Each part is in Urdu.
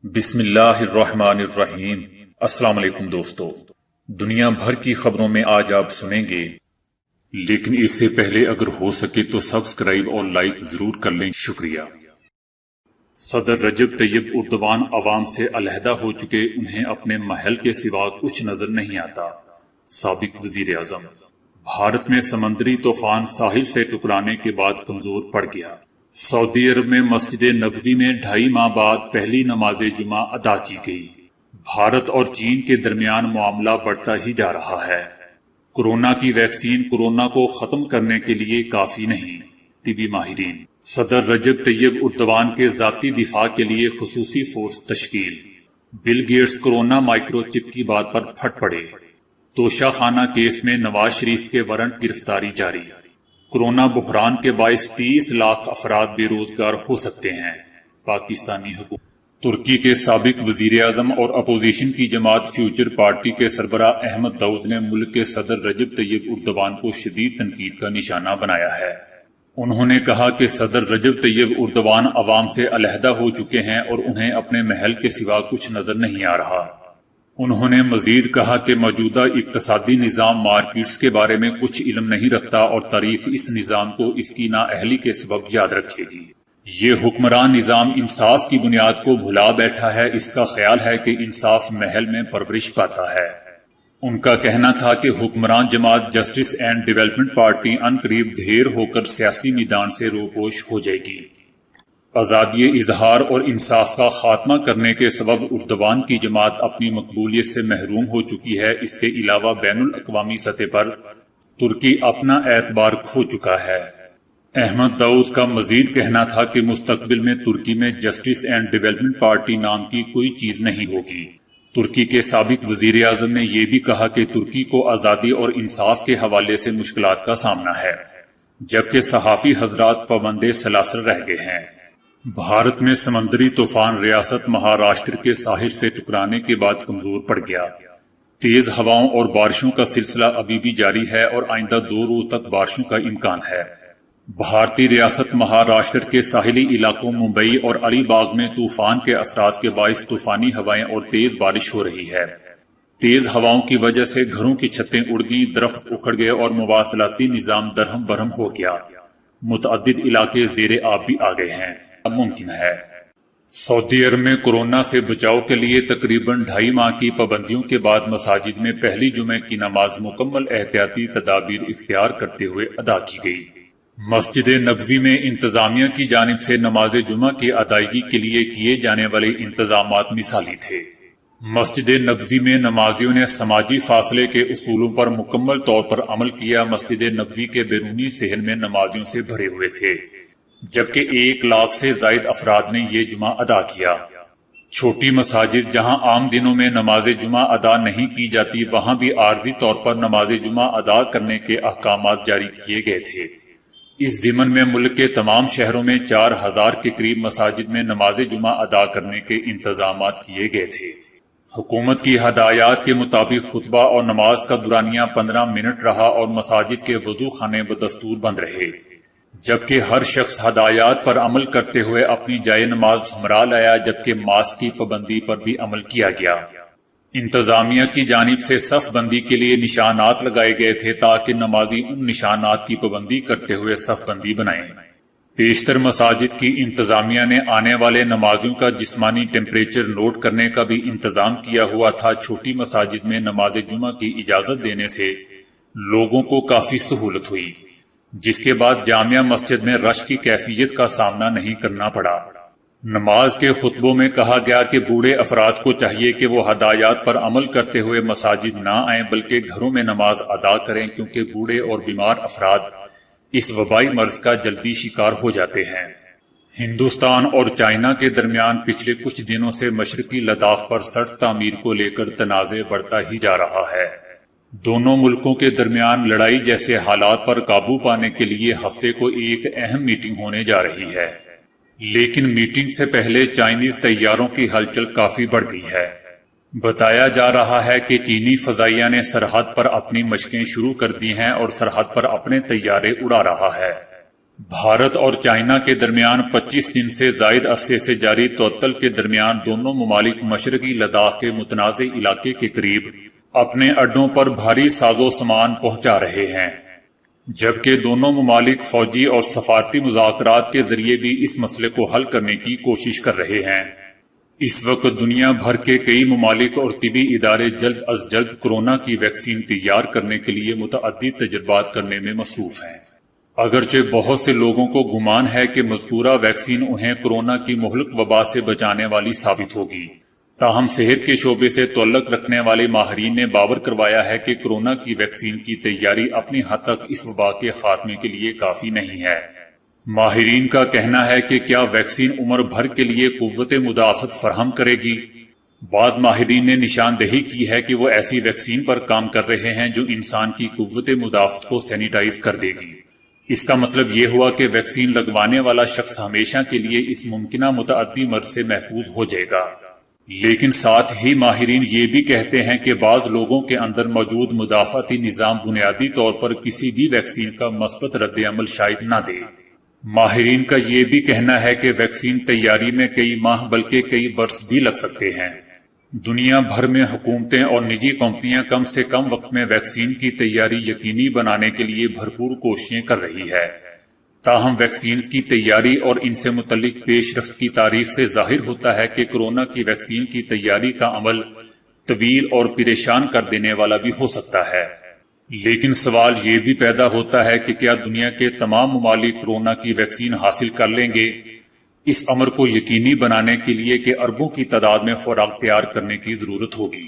بسم اللہ الرحمن الرحیم۔ السلام علیکم دوستو، دنیا بھر کی خبروں میں آج آپ سنیں گے، لیکن اس سے پہلے اگر ہو سکے تو سبسکرائب اور لائک ضرور کر لیں، شکریہ۔ صدر رجب طیب اردوان عوام سے علیحدہ ہو چکے، انہیں اپنے محل کے سوا کچھ نظر نہیں آتا۔ سابق وزیر اعظم۔ بھارت میں سمندری طوفان ساحل سے ٹکرانے کے بعد کمزور پڑ گیا۔ سعودی عرب میں مسجد نبوی میں 2.5 ماہ بعد پہلی نماز جمعہ ادا کی گئی۔ بھارت اور چین کے درمیان معاملہ بڑھتا ہی جا رہا ہے۔ کورونا کی ویکسین کورونا کو ختم کرنے کے لیے کافی نہیں، طبی ماہرین۔ صدر رجب طیب اردوان کے ذاتی دفاع کے لیے خصوصی فورس تشکیل۔ بل گیٹس کورونا مائکرو چپ کی بات پر پھٹ پڑے۔ توشہ خانہ کیس میں نواز شریف کے وارنٹ گرفتاری جاری۔ کورونا بحران کے باعث 30 لاکھ افراد بے روزگار ہو سکتے ہیں، پاکستانی حکومت۔ ترکی کے سابق وزیر اعظم اور اپوزیشن کی جماعت فیوچر پارٹی کے سربراہ احمد داؤد نے ملک کے صدر رجب طیب اردوان کو شدید تنقید کا نشانہ بنایا ہے۔ انہوں نے کہا کہ صدر رجب طیب اردوان عوام سے علیحدہ ہو چکے ہیں اور انہیں اپنے محل کے سوا کچھ نظر نہیں آ رہا۔ انہوں نے مزید کہا کہ موجودہ اقتصادی نظام مارکیٹس کے بارے میں کچھ علم نہیں رکھتا اور تاریخ اس نظام کو اس کی نااہلی کے سبب یاد رکھے گی۔ یہ حکمران نظام انصاف کی بنیاد کو بھلا بیٹھا ہے، اس کا خیال ہے کہ انصاف محل میں پرورش پاتا ہے۔ ان کا کہنا تھا کہ حکمران جماعت جسٹس اینڈ ڈیولپمنٹ پارٹی عنقریب ڈھیر ہو کر سیاسی میدان سے روپوش ہو جائے گی۔ آزادی اظہار اور انصاف کا خاتمہ کرنے کے سبب اردوان کی جماعت اپنی مقبولیت سے محروم ہو چکی ہے۔ اس کے علاوہ بین الاقوامی سطح پر ترکی اپنا اعتبار کھو چکا ہے۔ احمد داؤد کا مزید کہنا تھا کہ مستقبل میں ترکی میں جسٹس اینڈ ڈیولپمنٹ پارٹی نام کی کوئی چیز نہیں ہوگی۔ ترکی کے سابق وزیر اعظم نے یہ بھی کہا کہ ترکی کو آزادی اور انصاف کے حوالے سے مشکلات کا سامنا ہے، جبکہ صحافی حضرات پابند سلاسل رہ گئے ہیں۔ بھارت میں سمندری طوفان ریاست مہاراشٹر کے ساحل سے ٹکرانے کے بعد کمزور پڑ گیا۔ تیز ہوائوں اور بارشوں کا سلسلہ ابھی بھی جاری ہے اور آئندہ 2 روز تک بارشوں کا امکان ہے۔ بھارتی ریاست مہاراشٹر کے ساحلی علاقوں ممبئی اور علی باغ میں طوفان کے اثرات کے باعث طوفانی ہوائیں اور تیز بارش ہو رہی ہے۔ تیز ہواؤں کی وجہ سے گھروں کی چھتیں اڑ گئیں، درخت اکھڑ گئے اور مواصلاتی نظام درہم برہم ہو گیا۔ متعدد علاقے زیر آب بھی آ گئے ہیں۔ ممکن ہے سعودی عرب میں کورونا سے بچاؤ کے لیے تقریباً 2.5 ماہ کی پابندیوں کے بعد مساجد میں پہلی جمعہ کی نماز مکمل احتیاطی تدابیر اختیار کرتے ہوئے ادا کی گئی۔ مسجد نبوی میں انتظامیہ کی جانب سے نماز جمعہ کی ادائیگی کے لیے کیے جانے والے انتظامات مثالی تھے۔ مسجد نبوی میں نمازیوں نے سماجی فاصلے کے اصولوں پر مکمل طور پر عمل کیا۔ مسجد نبوی کے بیرونی صحن میں نمازیوں سے بھرے ہوئے تھے، جبکہ 1 لاکھ سے زائد افراد نے یہ جمعہ ادا کیا۔ چھوٹی مساجد جہاں عام دنوں میں نماز جمعہ ادا نہیں کی جاتی، وہاں بھی عارضی طور پر نماز جمعہ ادا کرنے کے احکامات جاری کیے گئے تھے۔ اس ضمن میں ملک کے تمام شہروں میں 4000 کے قریب مساجد میں نماز جمعہ ادا کرنے کے انتظامات کیے گئے تھے۔ حکومت کی ہدایات کے مطابق خطبہ اور نماز کا دورانیہ 15 منٹ رہا اور مساجد کے وضو خانے بدستور بند رہے، جبکہ ہر شخص ہدایات پر عمل کرتے ہوئے اپنی جائے نماز ہمراہ لایا، جبکہ ماسک کی پابندی پر بھی عمل کیا گیا۔ انتظامیہ کی جانب سے صف بندی کے لیے نشانات لگائے گئے تھے تاکہ نمازی ان نشانات کی پابندی کرتے ہوئے صف بندی بنائیں۔ بیشتر مساجد کی انتظامیہ نے آنے والے نمازیوں کا جسمانی ٹیمپریچر نوٹ کرنے کا بھی انتظام کیا ہوا تھا۔ چھوٹی مساجد میں نماز جمعہ کی اجازت دینے سے لوگوں کو کافی سہولت ہوئی، جس کے بعد جامعہ مسجد میں رش کی کیفیت کا سامنا نہیں کرنا پڑا۔ نماز کے خطبوں میں کہا گیا کہ بوڑھے افراد کو چاہیے کہ وہ ہدایات پر عمل کرتے ہوئے مساجد نہ آئیں بلکہ گھروں میں نماز ادا کریں، کیونکہ بوڑھے اور بیمار افراد اس وبائی مرض کا جلدی شکار ہو جاتے ہیں۔ ہندوستان اور چائنا کے درمیان پچھلے کچھ دنوں سے مشرقی لداخ پر سڑک تعمیر کو لے کر تنازع بڑھتا ہی جا رہا ہے۔ دونوں ملکوں کے درمیان لڑائی جیسے حالات پر قابو پانے کے لیے ہفتے کو ایک اہم میٹنگ ہونے جا رہی ہے، لیکن میٹنگ سے پہلے چائنیز طیاروں کی ہلچل کافی بڑھ گئی ہے۔ بتایا جا رہا ہے کہ چینی فضائیہ نے سرحد پر اپنی مشقیں شروع کر دی ہیں اور سرحد پر اپنے طیارے اڑا رہا ہے۔ بھارت اور چائنا کے درمیان 25 دن سے زائد عرصے سے جاری تعطل کے درمیان دونوں ممالک مشرقی لداخ کے متنازع علاقے کے قریب اپنے اڈوں پر بھاری ساز و سامان پہنچا رہے ہیں، جبکہ دونوں ممالک فوجی اور سفارتی مذاکرات کے ذریعے بھی اس مسئلے کو حل کرنے کی کوشش کر رہے ہیں۔ اس وقت دنیا بھر کے کئی ممالک اور طبی ادارے جلد از جلد کورونا کی ویکسین تیار کرنے کے لیے متعدد تجربات کرنے میں مصروف ہیں۔ اگرچہ بہت سے لوگوں کو گمان ہے کہ مذکورہ ویکسین انہیں کورونا کی مہلک وبا سے بچانے والی ثابت ہوگی، تاہم صحت کے شعبے سے تعلق رکھنے والے ماہرین نے باور کروایا ہے کہ کورونا کی ویکسین کی تیاری اپنی حد تک اس وبا کے خاتمے کے لیے کافی نہیں ہے۔ ماہرین کا کہنا ہے کہ کیا ویکسین عمر بھر کے لیے قوت مدافعت فراہم کرے گی؟ بعض ماہرین نے نشاندہی کی ہے کہ وہ ایسی ویکسین پر کام کر رہے ہیں جو انسان کی قوت مدافعت کو سینیٹائز کر دے گی۔ اس کا مطلب یہ ہوا کہ ویکسین لگوانے والا شخص ہمیشہ کے لیے اس ممکنہ متعدی مرض سے محفوظ ہو جائے گا، لیکن ساتھ ہی ماہرین یہ بھی کہتے ہیں کہ بعض لوگوں کے اندر موجود مدافعتی نظام بنیادی طور پر کسی بھی ویکسین کا مثبت رد عمل شاید نہ دے۔ ماہرین کا یہ بھی کہنا ہے کہ ویکسین تیاری میں کئی ماہ بلکہ کئی برس بھی لگ سکتے ہیں۔ دنیا بھر میں حکومتیں اور نجی کمپنیاں کم سے کم وقت میں ویکسین کی تیاری یقینی بنانے کے لیے بھرپور کوششیں کر رہی ہے، تاہم ویکسینز کی تیاری اور ان سے متعلق پیش رفت کی تاریخ سے ظاہر ہوتا ہے کہ کورونا کی ویکسین کی تیاری کا عمل طویل اور پریشان کر دینے والا بھی ہو سکتا ہے۔ لیکن سوال یہ بھی پیدا ہوتا ہے کہ کیا دنیا کے تمام ممالک کورونا کی ویکسین حاصل کر لیں گے؟ اس امر کو یقینی بنانے کے لیے کہ اربوں کی تعداد میں خوراک تیار کرنے کی ضرورت ہوگی،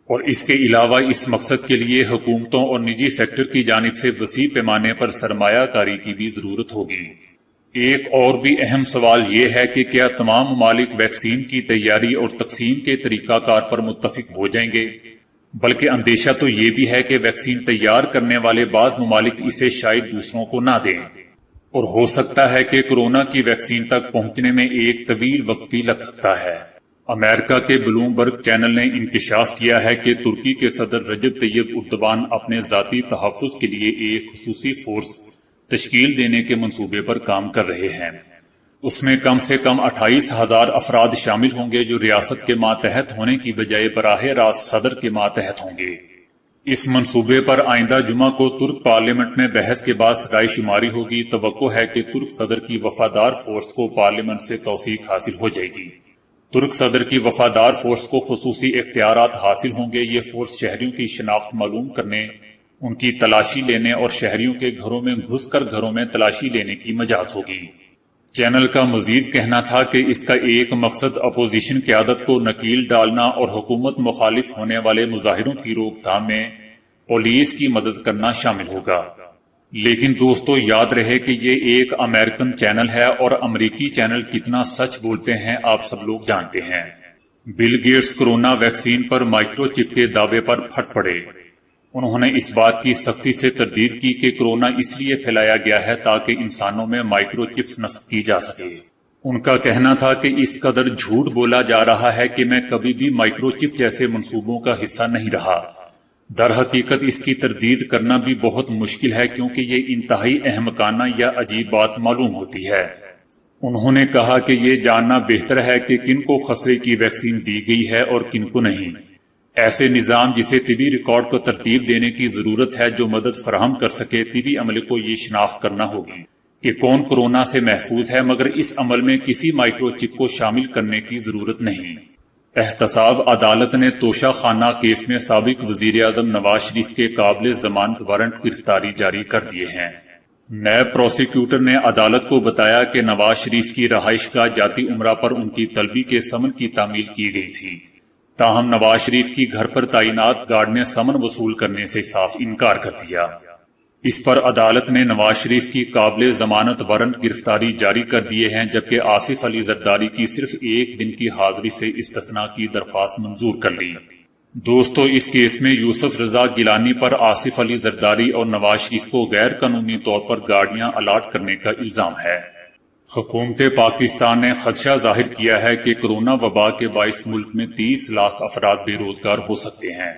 اور اس کے علاوہ اس مقصد کے لیے حکومتوں اور نجی سیکٹر کی جانب سے وسیع پیمانے پر سرمایہ کاری کی بھی ضرورت ہوگی۔ ایک اور بھی اہم سوال یہ ہے کہ کیا تمام ممالک ویکسین کی تیاری اور تقسیم کے طریقہ کار پر متفق ہو جائیں گے؟ بلکہ اندیشہ تو یہ بھی ہے کہ ویکسین تیار کرنے والے بعض ممالک اسے شاید دوسروں کو نہ دیں، اور ہو سکتا ہے کہ کورونا کی ویکسین تک پہنچنے میں ایک طویل وقت بھی لگ سکتا ہے۔ امریکہ کے بلومبرگ چینل نے انکشاف کیا ہے کہ ترکی کے صدر رجب طیب اردوان اپنے ذاتی تحفظ کے لیے ایک خصوصی فورس تشکیل دینے کے منصوبے پر کام کر رہے ہیں۔ اس میں کم سے کم 28,000 افراد شامل ہوں گے جو ریاست کے ماتحت ہونے کی بجائے براہ راست صدر کے ماتحت ہوں گے۔ اس منصوبے پر آئندہ جمعہ کو ترک پارلیمنٹ میں بحث کے بعد رائے شماری ہوگی۔ توقع ہے کہ ترک صدر کی وفادار فورس کو پارلیمنٹ سے توثیق حاصل ہو جائے گی۔ ترک صدر کی وفادار فورس کو خصوصی اختیارات حاصل ہوں گے۔ یہ فورس شہریوں کی شناخت معلوم کرنے، ان کی تلاشی لینے اور شہریوں کے گھروں میں گھس کر گھروں میں تلاشی لینے کی مجاز ہوگی۔ چینل کا مزید کہنا تھا کہ اس کا ایک مقصد اپوزیشن قیادت کو نکیل ڈالنا اور حکومت مخالف ہونے والے مظاہروں کی روک تھام میں پولیس کی مدد کرنا شامل ہوگا۔ لیکن دوستو یاد رہے کہ یہ ایک امریکن چینل ہے اور امریکی چینل کتنا سچ بولتے ہیں آپ سب لوگ جانتے ہیں۔ بل گیٹس کورونا ویکسین پر مائکرو چپ کے دعوے پر پھٹ پڑے۔ انہوں نے اس بات کی سختی سے تردید کی کہ کورونا اس لیے پھیلایا گیا ہے تاکہ انسانوں میں مائکرو چپس نصب کی جا سکے۔ ان کا کہنا تھا کہ اس قدر جھوٹ بولا جا رہا ہے کہ میں کبھی بھی مائکرو چپ جیسے منصوبوں کا حصہ نہیں رہا۔ در حقیقت اس کی تردید کرنا بھی بہت مشکل ہے کیونکہ یہ انتہائی احمقانہ یا عجیب بات معلوم ہوتی ہے۔ انہوں نے کہا کہ یہ جاننا بہتر ہے کہ کن کو خسرے کی ویکسین دی گئی ہے اور کن کو نہیں۔ ایسے نظام جسے طبی ریکارڈ کو ترتیب دینے کی ضرورت ہے جو مدد فراہم کر سکے، طبی عملے کو یہ شناخت کرنا ہوگی کہ کون کورونا سے محفوظ ہے، مگر اس عمل میں کسی مائکرو چپ کو شامل کرنے کی ضرورت نہیں۔ احتساب عدالت نے توشہ خانہ کیس میں سابق وزیر اعظم نواز شریف کے قابل ضمانت وارنٹ گرفتاری جاری کر دیے ہیں۔ نیب پروسیکیوٹر نے عدالت کو بتایا کہ نواز شریف کی رہائش گاہ جاتی عمرہ پر ان کی طلبی کے سمن کی تعمیل کی گئی تھی، تاہم نواز شریف کی گھر پر تعینات گارڈ نے سمن وصول کرنے سے صاف انکار کر دیا۔ اس پر عدالت نے نواز شریف کی قابل ضمانت وارنٹ گرفتاری جاری کر دیے ہیں، جبکہ آصف علی زرداری کی صرف ایک دن کی حاضری سے استثناء کی درخواست منظور کر لی۔ دوستو اس کیس میں یوسف رضا گیلانی پر آصف علی زرداری اور نواز شریف کو غیر قانونی طور پر گاڑیاں الاٹ کرنے کا الزام ہے۔ حکومت پاکستان نے خدشہ ظاہر کیا ہے کہ کورونا وبا کے باعث ملک میں 30 لاکھ افراد بے روزگار ہو سکتے ہیں۔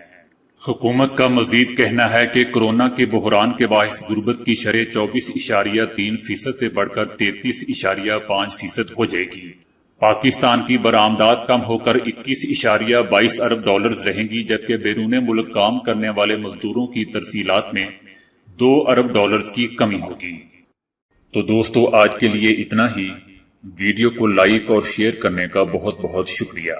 حکومت کا مزید کہنا ہے کہ کورونا کے بحران کے باعث غربت کی شرح 24.3% سے بڑھ کر 33.5% ہو جائے گی۔ پاکستان کی برآمدات کم ہو کر 21.22 ارب ڈالرز رہیں گی، جبکہ بیرون ملک کام کرنے والے مزدوروں کی ترسیلات میں 2 ارب ڈالرز کی کمی ہوگی۔ تو دوستو آج کے لیے اتنا ہی۔ ویڈیو کو لائک اور شیئر کرنے کا بہت بہت شکریہ۔